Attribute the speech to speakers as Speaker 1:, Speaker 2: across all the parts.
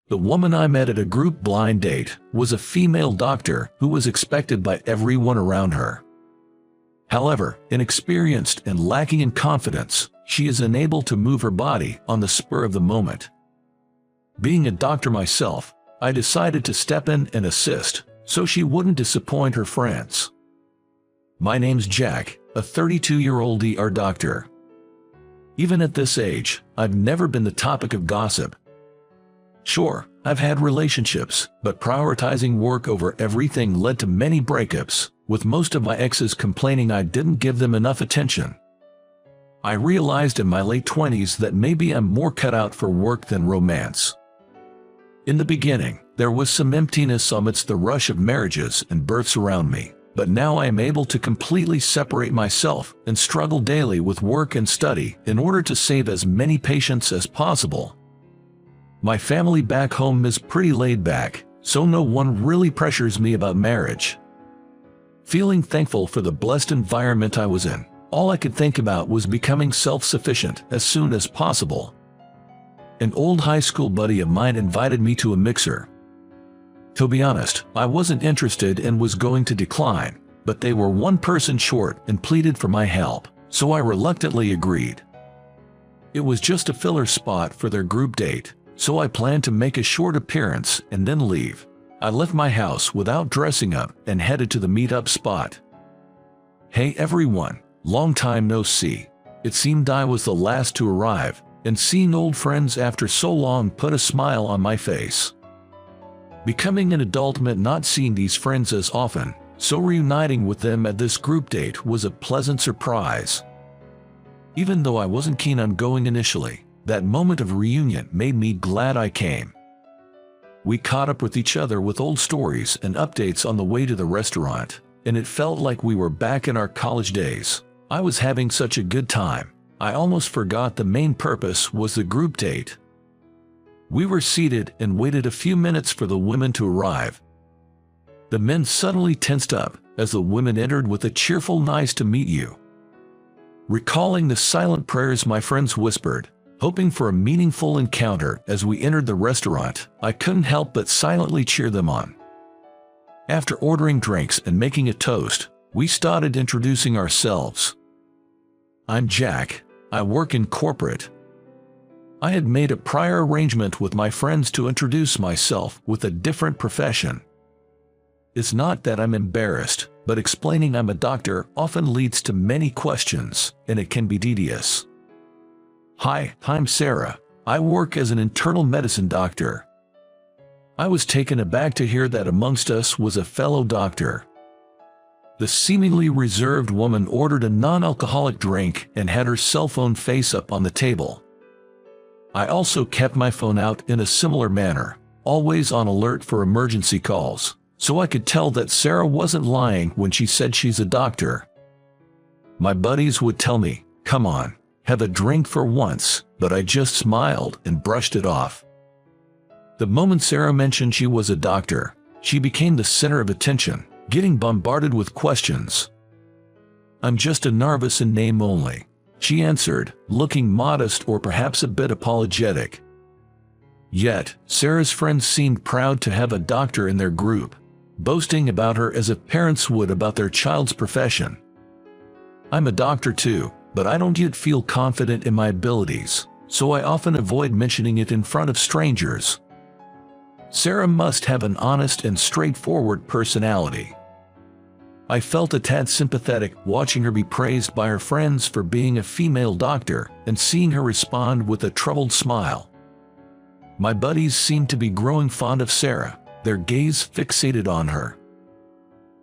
Speaker 1: The woman I met at a group blind date was a female doctor who was expected by everyone around her. However, inexperienced and lacking in confidence, she is unable to move her body on the spur of the moment. Being a doctor myself, I decided to step in and assist, so she wouldn't disappoint her friends. My name's Jack, a 32-year-old ER doctor. Even at this age, I've never been the topic of gossip. Sure, I've had relationships, but prioritizing work over everything led to many breakups, with most of my exes complaining I didn't give them enough attention. I realized in my late 20s that maybe I'm more cut out for work than romance. In the beginning, there was some emptiness amidst the rush of marriages and births around me, but now I am able to completely separate myself and struggle daily with work and study in order to save as many patients as possible. My family back home is pretty laid back, so no one really pressures me about marriage. Feeling thankful for the blessed environment I was in, all I could think about was becoming self-sufficient as soon as possible. An old high school buddy of mine invited me to a mixer. To be honest, I wasn't interested and was going to decline, but they were one person short and pleaded for my help, so I reluctantly agreed. It was just a filler spot for their group date, so I planned to make a short appearance and then leave. I left my house without dressing up and headed to the meetup spot. Hey everyone, long time no see. It seemed I was the last to arrive, and seeing old friends after so long put a smile on my face. Becoming an adult meant not seeing these friends as often, so reuniting with them at this group date was a pleasant surprise. Even though I wasn't keen on going initially, that moment of reunion made me glad I came. We caught up with each other with old stories and updates on the way to the restaurant, and it felt like we were back in our college days. I was having such a good time, I almost forgot the main purpose was the group date. We were seated and waited a few minutes for the women to arrive. The men suddenly tensed up as the women entered with a cheerful "nice to meet you." Recalling the silent prayers my friends whispered, hoping for a meaningful encounter as we entered the restaurant, I couldn't help but silently cheer them on. After ordering drinks and making a toast, we started introducing ourselves. I'm Jack. I work in corporate. I had made a prior arrangement with my friends to introduce myself with a different profession. It's not that I'm embarrassed, but explaining I'm a doctor often leads to many questions, and it can be tedious. Hi, I'm Sarah. I work as an internal medicine doctor. I was taken aback to hear that amongst us was a fellow doctor. The seemingly reserved woman ordered a non-alcoholic drink and had her cell phone face up on the table. I also kept my phone out in a similar manner, always on alert for emergency calls, so I could tell that Sarah wasn't lying when she said she's a doctor. My buddies would tell me, "Come on, have a drink for once," but I just smiled and brushed it off. The moment Sarah mentioned she was a doctor, she became the center of attention, getting bombarded with questions. "I'm just a novice in name only," she answered, looking modest or perhaps a bit apologetic. Yet, Sarah's friends seemed proud to have a doctor in their group, boasting about her as if parents would about their child's profession. I'm a doctor too, but I don't yet feel confident in my abilities, so I often avoid mentioning it in front of strangers. Sarah must have an honest and straightforward personality. I felt a tad sympathetic watching her be praised by her friends for being a female doctor and seeing her respond with a troubled smile. My buddies seemed to be growing fond of Sarah, their gaze fixated on her.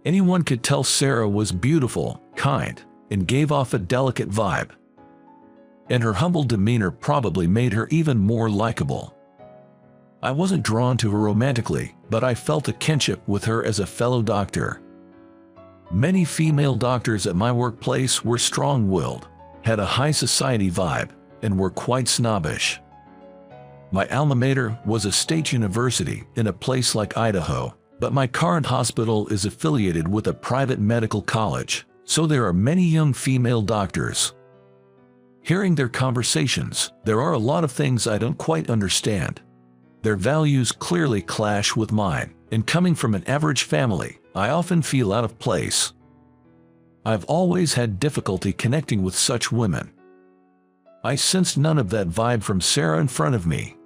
Speaker 1: Anyone could tell Sarah was beautiful, kind, and gave off a delicate vibe. And her humble demeanor probably made her even more likable. I wasn't drawn to her romantically, but I felt a kinship with her as a fellow doctor. Many female doctors at my workplace were strong-willed, had a high society vibe, and were quite snobbish. My alma mater was a state university in a place like Idaho, but my current hospital is affiliated with a private medical college, so there are many young female doctors. Hearing their conversations, there are a lot of things I don't quite understand. Their values clearly clash with mine, and coming from an average family, I often feel out of place. I've always had difficulty connecting with such women. I sensed none of that vibe from Sarah in front of me.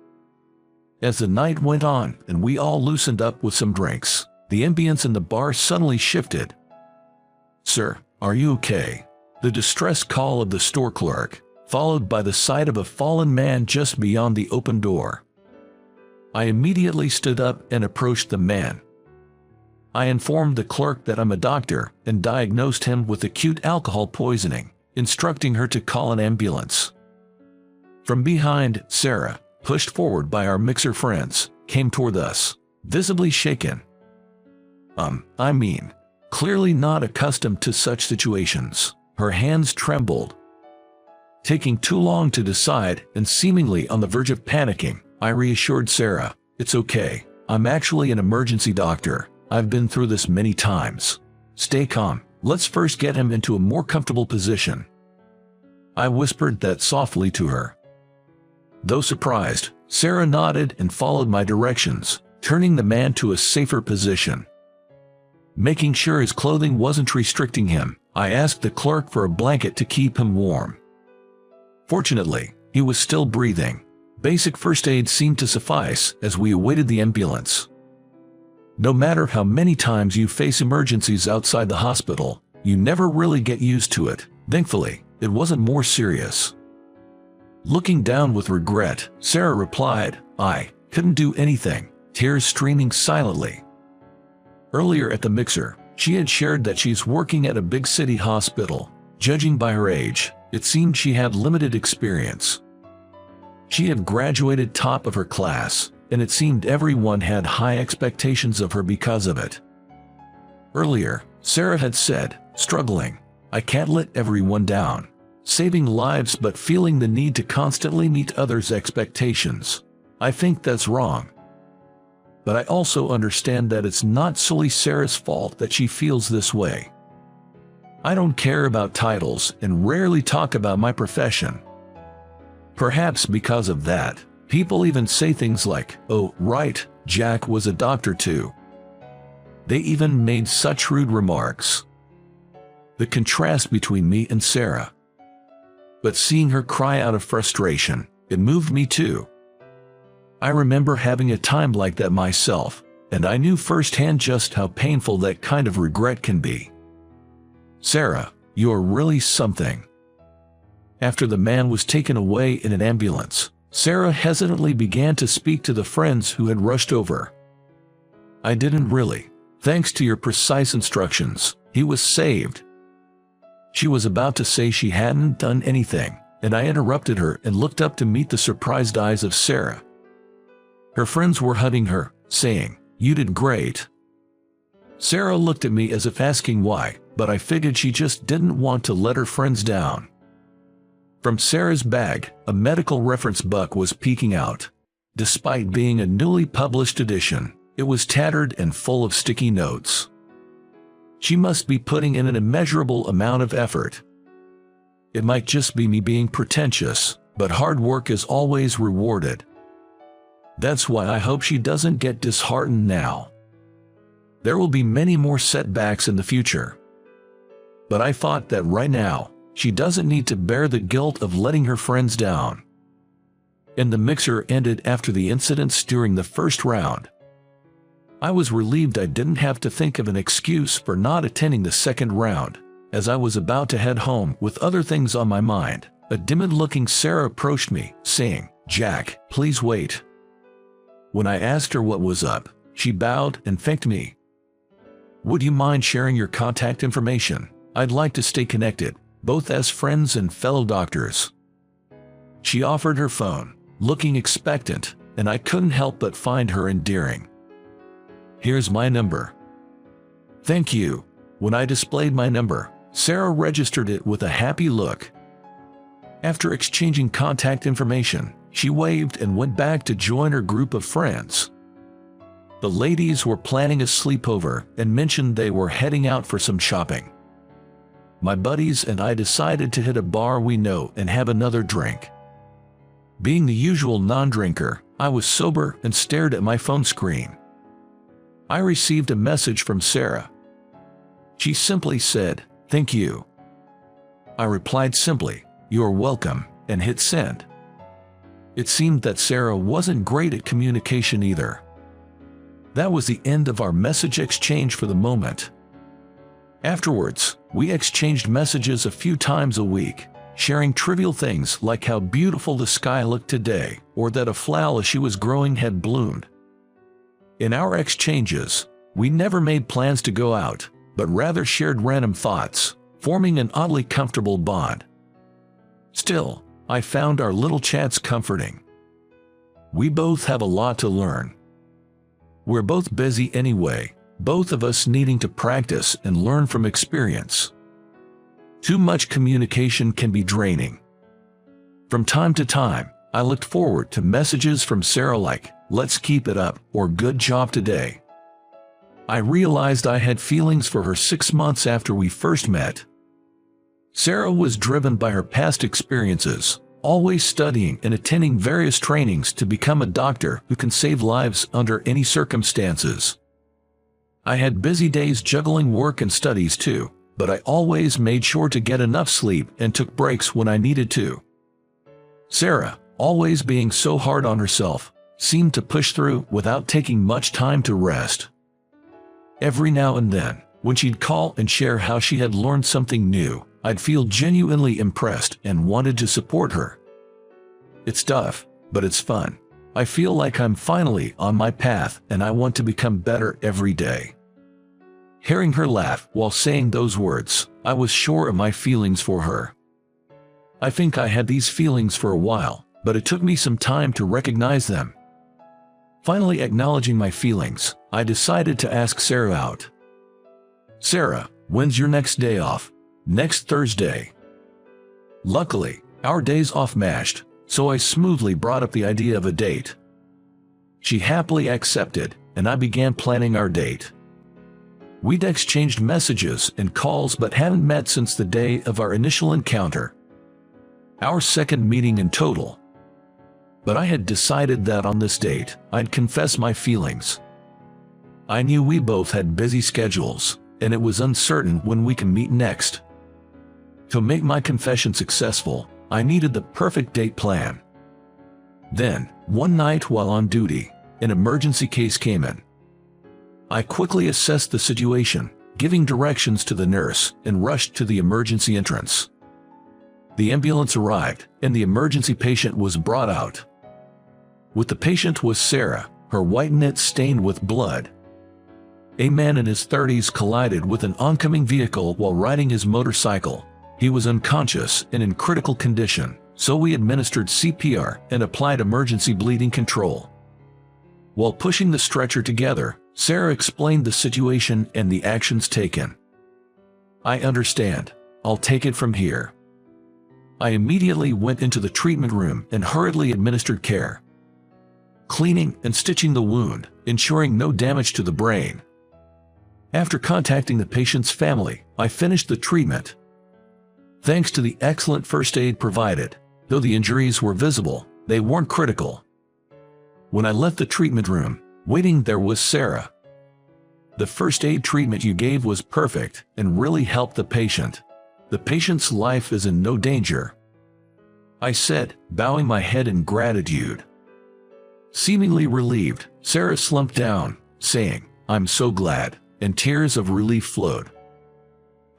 Speaker 1: As the night went on and we all loosened up with some drinks, the ambience in the bar suddenly shifted. "Sir, are you okay?" The distress call of the store clerk, followed by the sight of a fallen man just beyond the open door. I immediately stood up and approached the man. I informed the clerk that I'm a doctor and diagnosed him with acute alcohol poisoning, instructing her to call an ambulance. From behind, Sarah, pushed forward by our mixer friends, came toward us, visibly shaken. Clearly not accustomed to such situations. Her hands trembled. Taking too long to decide and seemingly on the verge of panicking, I reassured Sarah, "It's okay. I'm actually an emergency doctor. I've been through this many times. Stay calm. Let's first get him into a more comfortable position." I whispered that softly to her. Though surprised, Sarah nodded and followed my directions, turning the man to a safer position. Making sure his clothing wasn't restricting him, I asked the clerk for a blanket to keep him warm. Fortunately, he was still breathing. Basic first aid seemed to suffice as we awaited the ambulance. No matter how many times you face emergencies outside the hospital, you never really get used to it. Thankfully, it wasn't more serious. Looking down with regret, Sarah replied, "I couldn't do anything," tears streaming silently. Earlier at the mixer, she had shared that she's working at a big city hospital. Judging by her age, it seemed she had limited experience. She had graduated top of her class, and it seemed everyone had high expectations of her because of it. Earlier, Sarah had said, struggling, "I can't let everyone down. Saving lives but feeling the need to constantly meet others' expectations. I think that's wrong." But I also understand that it's not solely Sarah's fault that she feels this way. I don't care about titles and rarely talk about my profession. Perhaps because of that, people even say things like, "Oh, right, Jack was a doctor too." They even made such rude remarks. The contrast between me and Sarah. But seeing her cry out of frustration, it moved me too. I remember having a time like that myself, and I knew firsthand just how painful that kind of regret can be. "Sarah, you're really something." After the man was taken away in an ambulance, Sarah hesitantly began to speak to the friends who had rushed over. "I didn't really. Thanks to your precise instructions, he was saved." She was about to say she hadn't done anything, and I interrupted her and looked up to meet the surprised eyes of Sarah. Her friends were hugging her, saying, "You did great." Sarah looked at me as if asking why, but I figured she just didn't want to let her friends down. From Sarah's bag, a medical reference book was peeking out. Despite being a newly published edition, it was tattered and full of sticky notes. She must be putting in an immeasurable amount of effort. It might just be me being pretentious, but hard work is always rewarded. That's why I hope she doesn't get disheartened now. There will be many more setbacks in the future. But I thought that right now, she doesn't need to bear the guilt of letting her friends down. And the mixer ended after the incidents during the first round. I was relieved I didn't have to think of an excuse for not attending the second round. As I was about to head home with other things on my mind, a timid-looking Sarah approached me, saying, "Jack, please wait." When I asked her what was up, she bowed and thanked me. "Would you mind sharing your contact information? I'd like to stay connected, both as friends and fellow doctors." She offered her phone, looking expectant, and I couldn't help but find her endearing. "Here's my number." "Thank you." When I displayed my number, Sarah registered it with a happy look. After exchanging contact information, she waved and went back to join her group of friends. The ladies were planning a sleepover and mentioned they were heading out for some shopping. My buddies and I decided to hit a bar we know and have another drink. Being the usual non-drinker, I was sober and stared at my phone screen. I received a message from Sarah. She simply said, "Thank you." I replied simply, "You're welcome," and hit send. It seemed that Sarah wasn't great at communication either. That was the end of our message exchange for the moment. Afterwards, we exchanged messages a few times a week, sharing trivial things like how beautiful the sky looked today or that a flower she was growing had bloomed. In our exchanges, we never made plans to go out, but rather shared random thoughts, forming an oddly comfortable bond. Still, I found our little chats comforting. We both have a lot to learn. We're both busy anyway, both of us needing to practice and learn from experience. Too much communication can be draining. From time to time, I looked forward to messages from Sarah like, "Let's keep it up," or "Good job today." I realized I had feelings for her 6 months after we first met. Sarah was driven by her past experiences, always studying and attending various trainings to become a doctor who can save lives under any circumstances. I had busy days juggling work and studies too, but I always made sure to get enough sleep and took breaks when I needed to. Sarah, always being so hard on herself, seemed to push through without taking much time to rest. Every now and then, when she'd call and share how she had learned something new, I'd feel genuinely impressed and wanted to support her. It's tough, but it's fun. I feel like I'm finally on my path and I want to become better every day. Hearing her laugh while saying those words, I was sure of my feelings for her. I think I had these feelings for a while, but it took me some time to recognize them. Finally acknowledging my feelings, I decided to ask Sarah out. "Sarah, when's your next day off?" "Next Thursday." Luckily, our days off matched, so I smoothly brought up the idea of a date. She happily accepted, and I began planning our date. We'd exchanged messages and calls but hadn't met since the day of our initial encounter. Our second meeting in total. But I had decided that on this date, I'd confess my feelings. I knew we both had busy schedules, and it was uncertain when we can meet next. To make my confession successful, I needed the perfect date plan. Then, one night while on duty, an emergency case came in. I quickly assessed the situation, giving directions to the nurse, and rushed to the emergency entrance. The ambulance arrived, and the emergency patient was brought out. With the patient was Sarah, her white knit stained with blood. A man in his 30s collided with an oncoming vehicle while riding his motorcycle. He was unconscious and in critical condition, so we administered CPR and applied emergency bleeding control. While pushing the stretcher together, Sarah explained the situation and the actions taken. "I understand. I'll take it from here." I immediately went into the treatment room and hurriedly administered care, cleaning and stitching the wound, ensuring no damage to the brain. After contacting the patient's family, I finished the treatment. Thanks to the excellent first aid provided, though the injuries were visible, they weren't critical. When I left the treatment room, waiting there was Sarah. "The first aid treatment you gave was perfect and really helped the patient. The patient's life is in no danger," I said, bowing my head in gratitude. Seemingly relieved, Sarah slumped down, saying, "I'm so glad," and tears of relief flowed.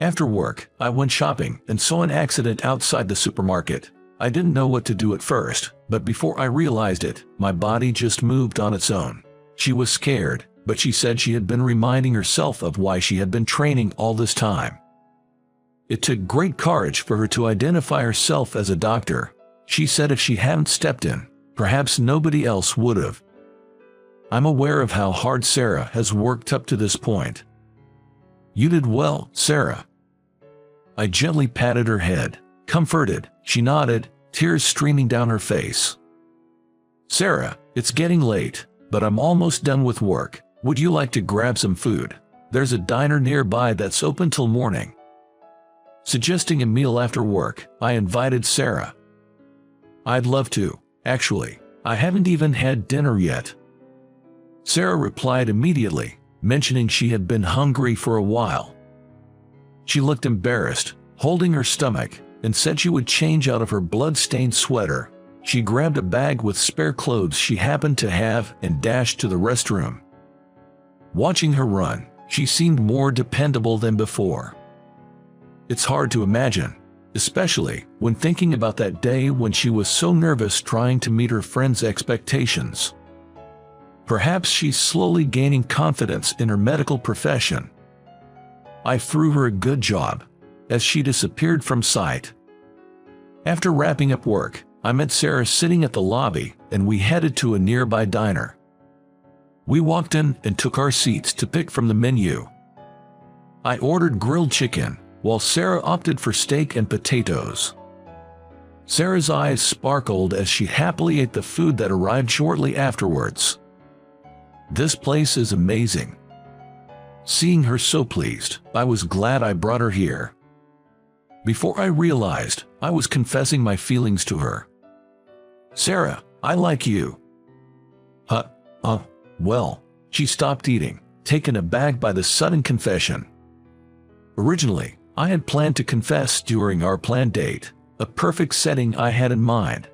Speaker 1: After work, I went shopping and saw an accident outside the supermarket. I didn't know what to do at first, but before I realized it, my body just moved on its own. She was scared, but she said she had been reminding herself of why she had been training all this time. It took great courage for her to identify herself as a doctor. She said if she hadn't stepped in, perhaps nobody else would have. I'm aware of how hard Sarah has worked up to this point. "You did well, Sarah." I gently patted her head. Comforted, she nodded, tears streaming down her face. "Sarah, it's getting late, but I'm almost done with work. Would you like to grab some food? There's a diner nearby that's open till morning." Suggesting a meal after work, I invited Sarah. "I'd love to, actually. I haven't even had dinner yet." Sarah replied immediately, mentioning she had been hungry for a while. She looked embarrassed, holding her stomach, and said she would change out of her blood-stained sweater. She grabbed a bag with spare clothes she happened to have and dashed to the restroom. Watching her run, she seemed more dependable than before. It's hard to imagine, especially when thinking about that day when she was so nervous trying to meet her friends' expectations. Perhaps she's slowly gaining confidence in her medical profession. I threw her a good job, as she disappeared from sight. After wrapping up work, I met Sarah sitting at the lobby, and we headed to a nearby diner. We walked in and took our seats to pick from the menu. I ordered grilled chicken, while Sarah opted for steak and potatoes. Sarah's eyes sparkled as she happily ate the food that arrived shortly afterwards. "This place is amazing." Seeing her so pleased, I was glad I brought her here. Before I realized, I was confessing my feelings to her. "Sarah, I like you." Well, she stopped eating, taken aback by the sudden confession. Originally, I had planned to confess during our planned date, a perfect setting I had in mind.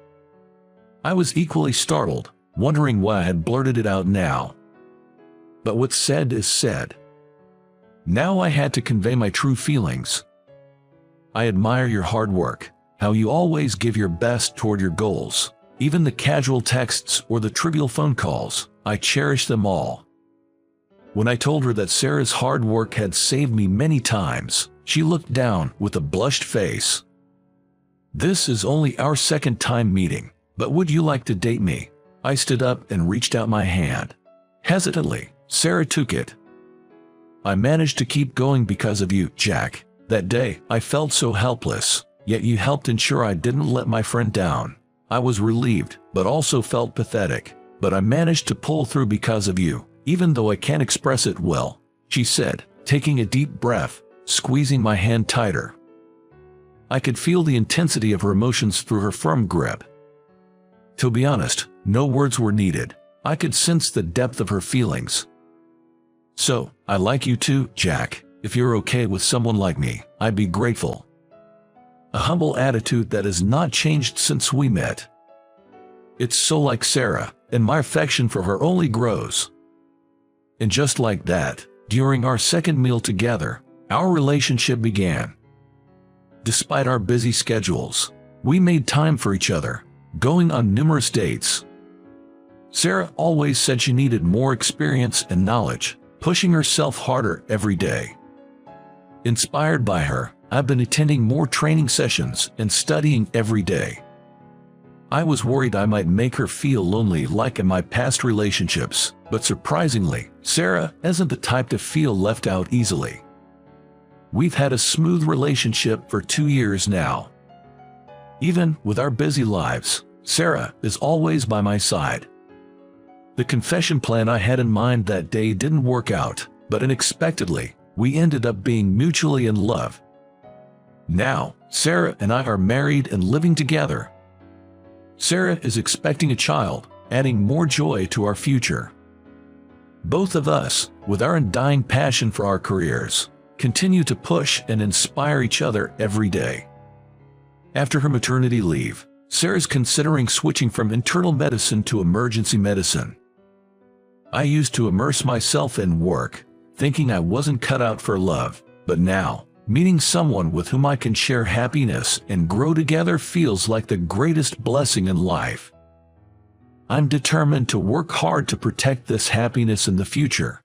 Speaker 1: I was equally startled, wondering why I had blurted it out now. But what's said is said. Now I had to convey my true feelings. "I admire your hard work, how you always give your best toward your goals. Even the casual texts or the trivial phone calls, I cherish them all." When I told her that Sarah's hard work had saved me many times, she looked down with a blushed face. "This is only our second time meeting, but would you like to date me?" I stood up and reached out my hand. Hesitantly, Sarah took it. "I managed to keep going because of you, Jack. That day, I felt so helpless, yet you helped ensure I didn't let my friend down. I was relieved, but also felt pathetic. But I managed to pull through because of you, even though I can't express it well," she said, taking a deep breath, squeezing my hand tighter. I could feel the intensity of her emotions through her firm grip. To be honest, no words were needed. I could sense the depth of her feelings. "So, I like you too, Jack. If you're okay with someone like me, I'd be grateful." A humble attitude that has not changed since we met. It's so like Sarah, and my affection for her only grows. And just like that, during our second meal together, our relationship began. Despite our busy schedules, we made time for each other, going on numerous dates. Sarah always said she needed more experience and knowledge, pushing herself harder every day. Inspired by her, I've been attending more training sessions and studying every day. I was worried I might make her feel lonely like in my past relationships, but surprisingly, Sarah isn't the type to feel left out easily. We've had a smooth relationship for 2 years now. Even with our busy lives, Sarah is always by my side. The confession plan I had in mind that day didn't work out, but unexpectedly, we ended up being mutually in love. Now, Sarah and I are married and living together. Sarah is expecting a child, adding more joy to our future. Both of us, with our undying passion for our careers, continue to push and inspire each other every day. After her maternity leave, Sarah's considering switching from internal medicine to emergency medicine. I used to immerse myself in work, thinking I wasn't cut out for love, but now, meeting someone with whom I can share happiness and grow together feels like the greatest blessing in life. I'm determined to work hard to protect this happiness in the future.